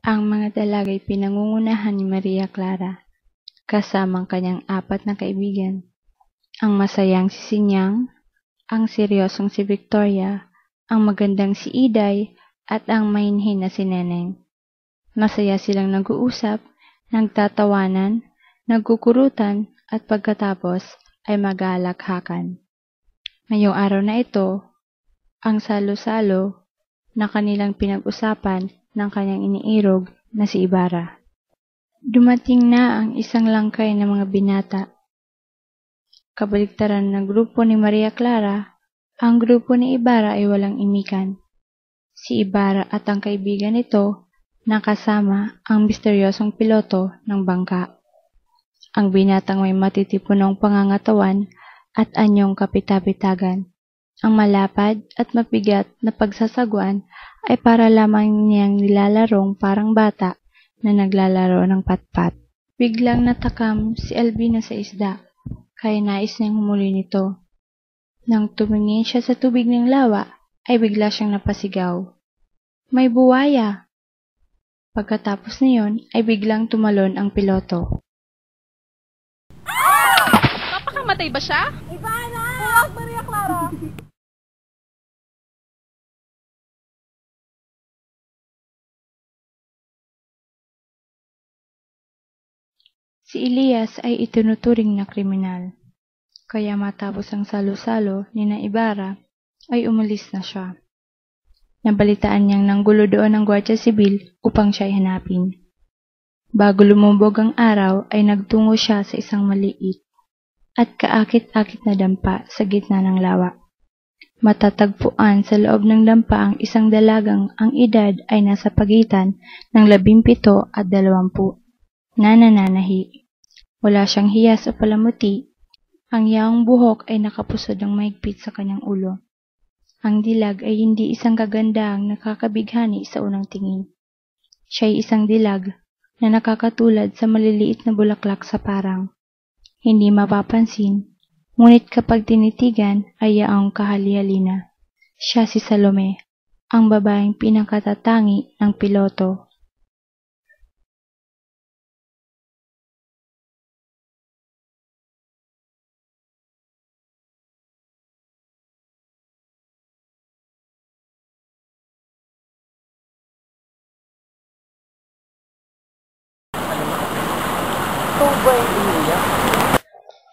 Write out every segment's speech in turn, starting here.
Ang mga dalagay pinangungunahan ni Maria Clara, kasamang kanyang 4 na kaibigan. Ang masayang si Sinyang, ang seryosong si Victoria, ang magandang si Iday, at ang mahinhin na si Neneng. Masaya silang nag-uusap, nagtatawanan, nagkukurutan, at pagkatapos ay mag-aalakhakan. Ngayong araw na ito, ang salo-salo na kanilang pinag-usapan ng kanyang iniirog na si Ibarra. Dumating na ang isang langkay na mga binata. Kabaligtaran ng grupo ni Maria Clara, ang grupo ni Ibarra ay walang imikan. Si Ibarra at ang kaibigan nito nakasama ang misteryosong piloto ng bangka. Ang binatang may matitipunong pangangatawan at anyong kapitapitagan. Ang malapad at mabigat na pagsasaguan ay para lamang niyang nilalarong parang bata na naglalaro ng patpat. Biglang natakam si Albina sa isda, kaya nais niyang humuli nito. Nang tumingin siya sa tubig ng lawa, ay bigla siyang napasigaw. May buwaya! Pagkatapos niyon ay biglang tumalon ang piloto. Papakamatay ba siya? Ivana! Huwag, Maria Clara! Si Elias ay itinuturing na kriminal. Kaya matapos ang salo-salo ni na Ibarra, ay umalis na siya. Nabalitaan niyang nanggulo doon ang Gwardiya Sibil upang siya ay hanapin. Bago lumubog ang araw ay nagtungo siya sa isang maliit at kaakit-akit na dampa sa gitna ng lawa. Matatagpuan sa loob ng dampa ang isang dalagang ang edad ay nasa pagitan ng 17 at 20 na nananahi. Wala siyang hiyas o palamuti. Ang yaong buhok ay nakapusod ng mahigpit sa kanyang ulo. Ang dilag ay hindi isang kagandaang nakakabighani sa unang tingin. Siya ay isang dilag na nakakatulad sa maliliit na bulaklak sa parang. Hindi mapapansin, ngunit kapag tinitigan ay yaong kahali-halina. Siya si Salome, ang babaeng pinakatatangi ng piloto.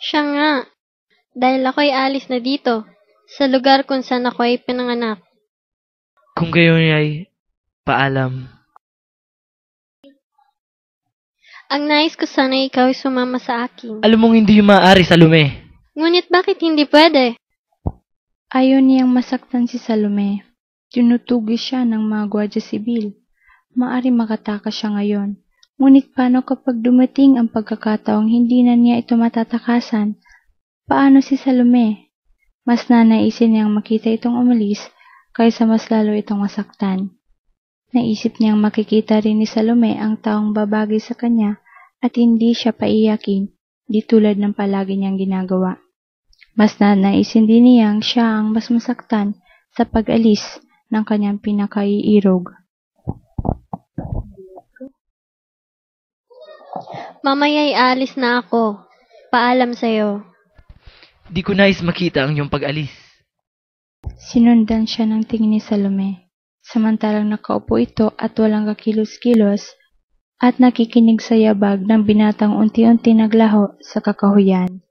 Siya nga, dahil ako'y alis na dito, sa lugar kung saan ako'y pinanganak. Kung gayon ay paalam. Ang nais ko sana ikaw ay sumama sa akin. Alam mong hindi maaari, Salome. Ngunit bakit hindi pwede? Ayaw niyang masaktan si Salome. Tinutugis siya ng mga Gwardiya Sibil. Maari makatakas siya ngayon. Ngunit paano kapag dumating ang pagkakataong hindi na niya ito matatakasan? Paano si Salome? Mas nanaisin niyang makita itong umalis kaysa mas lalo itong masaktan. Naisip niyang makikita rin ni Salome ang taong babagay sa kanya at hindi siya paiyakin, di tulad ng palagi niyang ginagawa. Mas nanaisin din niyang siya ang mas masaktan sa pag-alis ng kanyang pinakaiirog. Mamaya'y alis na ako. Paalam sa'yo. Di ko nais makita ang iyong pag-alis. Sinundan siya ng tingin ni Salome, samantalang nakaupo ito at walang kakilos-kilos at nakikinig sa yabag ng binatang unti-unti naglaho sa kakahuyan.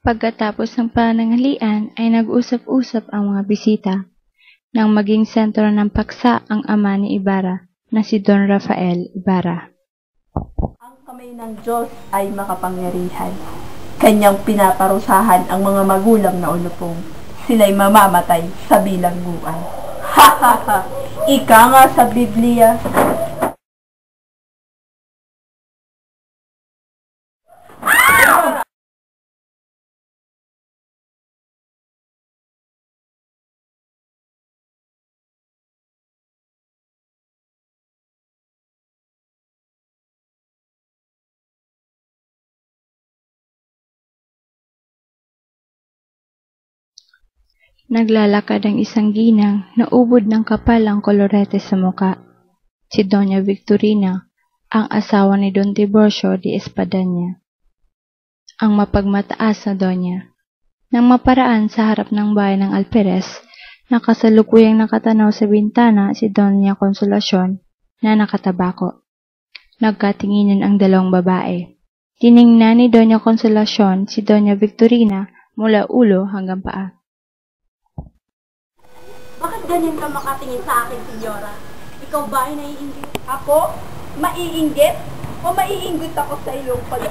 Pagkatapos ng pananghalian ay nag-usap-usap ang mga bisita. Nang maging sentro ng paksa ang ama ni Ibarra na si Don Rafael Ibarra. Ang kamay ng Diyos ay makapangyarihan. Kanyang pinaparusahan ang mga magulang na ulupong. Sila'y mamamatay sa bilangguan. Ha ha ha! Ika nga sa Biblia. Naglalakad ang isang ginang na ubod ng kapal ang kolorete sa muka. Si Doña Victorina, ang asawa ni Don Tiburcio de Espadaña. Ang mapagmataas na donya. Nang maparaan sa harap ng bahay ng Alperes, nakasalukuyang nakatanaw sa bintana si Doña Consolacion na nakatabako. Nagkatinginan ang dalawang babae. Tiningnan ni Doña Consolacion si Doña Victorina mula ulo hanggang paa. Bakit ganyan ka makatingin sa akin, senyora? Ikaw ba ay naiinggit? Ako? Maiinggit? O maiinggit ako sa iyong pala?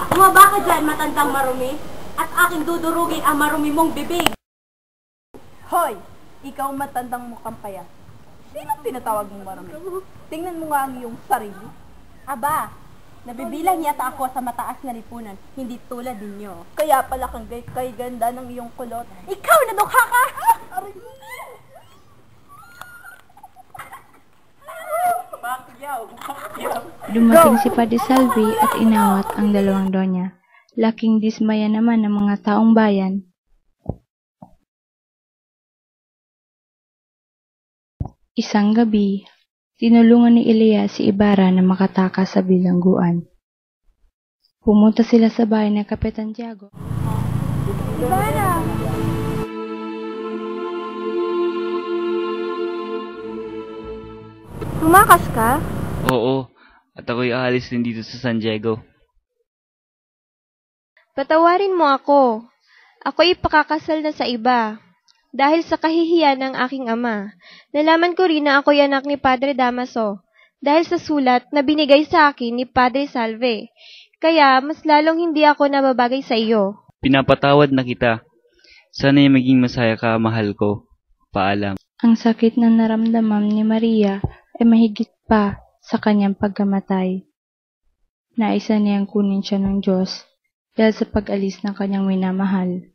Bumaba ka dyan, matandang marumi, at aking dudurugin ang marumi mong bibig. Hoy! Ikaw matandang mukhang payat. Sino tinatawag mong marumi? Tingnan mo nga ang iyong sarili. Aba, nabibilang yata ako sa mataas na lipunan, hindi tulad ninyo. Kaya pala kang kay ganda ng iyong kulot. Ikaw na dukha ka! Dumating si Padre Salvi at inawat ang dalawang donya. Laking dismaya naman ng mga taong bayan. Isang gabi, tinulungan ni Elias si Ibarra na makatakas sa bilangguan. Pumunta sila sa bahay ng Kapitan Tiago. Ibarra! Tumakas ka? Oo, at ako'y aalis din dito sa San Diego. Patawarin mo ako. Ako'y pakakasal na sa iba. Dahil sa kahihiyan ng aking ama, nalaman ko rin na ako'y anak ni Padre Damaso. Dahil sa sulat na binigay sa akin ni Padre Salve. Kaya mas lalong hindi ako nababagay sa iyo. Pinapatawad na kita. Sana'y maging masaya ka, mahal ko. Paalam. Ang sakit na naramdaman ni Maria ay mahigit pa sa kanyang pagkamatay. Naisa niyang kunin siya ng Diyos dahil sa pag-alis ng kanyang minamahal.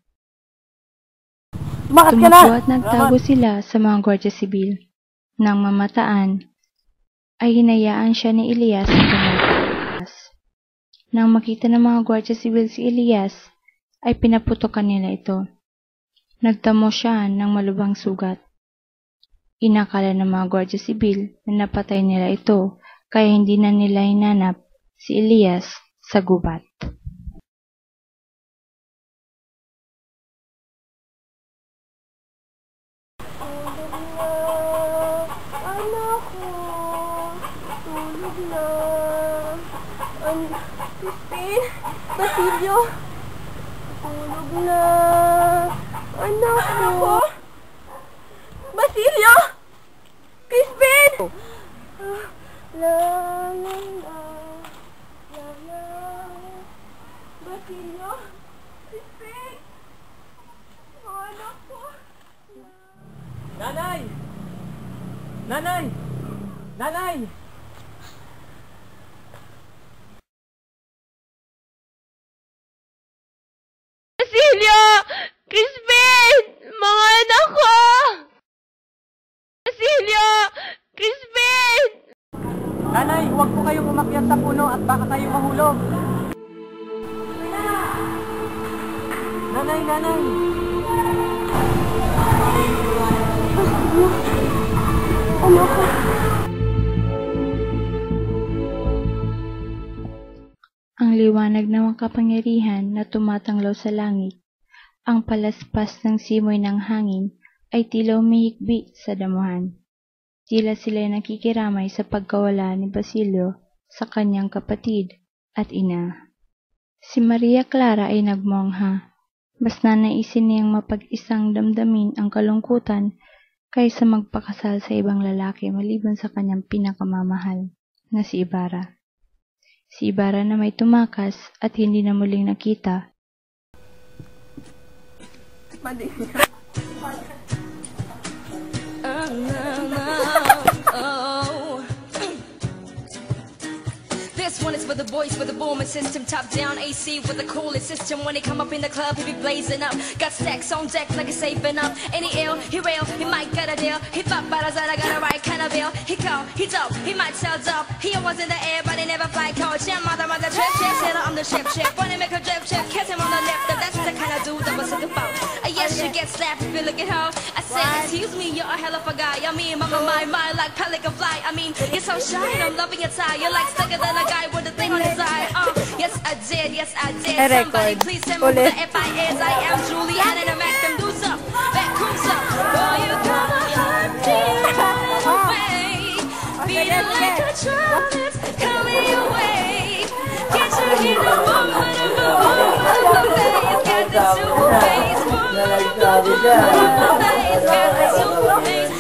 Tumakbo at nagtago sila sa mga Guardia Sibil. Nang mamataan, ay hinayaan siya ni Elias na tumakas. Nang makita ng mga Guardia Sibil si Elias, ay pinaputokan nila ito. Nagtamo siya ng malubhang sugat. Inakala ng mga Guardia Sibil na napatay nila ito, kaya hindi na nila hinanap si Elias sa gubat. Anak ko, tulog na. Crispin, Basilio, tulog na. Anak ko. Basilio! Crispin! La la la la la. Basilio? Crispin! Anak ko. Nanay! Nanay! Nanay! Basilio! Crispin! Mga anak ko! Basilio! Crispin! Nanay, huwag po kayong umakyat sa puno at baka kayo mahulog. Nanay, nanay! Anak ko. Ang liwanag ng kapangyarihan na tumatanglaw sa langit, ang palaspas ng simoy ng hangin ay tila umihikbi sa damuhan. Tila sila'y nakikiramay sa pagkawala ni Basilio sa kanyang kapatid at ina. Si Maria Clara ay nagmongha. Mas nanaisin niyang mapag-isang damdamin ang kalungkutan kaysa magpakasal sa ibang lalaki maliban sa kanyang pinakamamahal na si Ibarra. Si Ibarra na may tumakas at hindi na muling nakita. This one is for the boys with the booming system, top down AC with the coolest system. When they come up in the club, he be blazing up. Got stacks on deck like it's saving up. Any ill, he real, he might get a deal. He fuck by the side, I got a right kind of bill. He cold, he dope, he might sell dope. He was in the air, but he never fly coach. Yeah, mother, trip, sailor on the ship. Wanna make a drip, kiss him on the lip. That's the kind of dude that was in the boat. should get slapped if you look at her. I said, excuse me, you're a hell of a guy. I mean, my mind like pelican fly. I mean, you're so shy and I'm loving your tie. You're like stucker than a guy with a thing on his eye. Yes, I did, yes, I did. Somebody please tell me who the F.I. is. I am Julianne and I'm at them do some. That cruiser. Oh, you got my heart beating away. Feeling like a drum that's coming your way. Get your hand up on the face. Got the super face. Got the super face.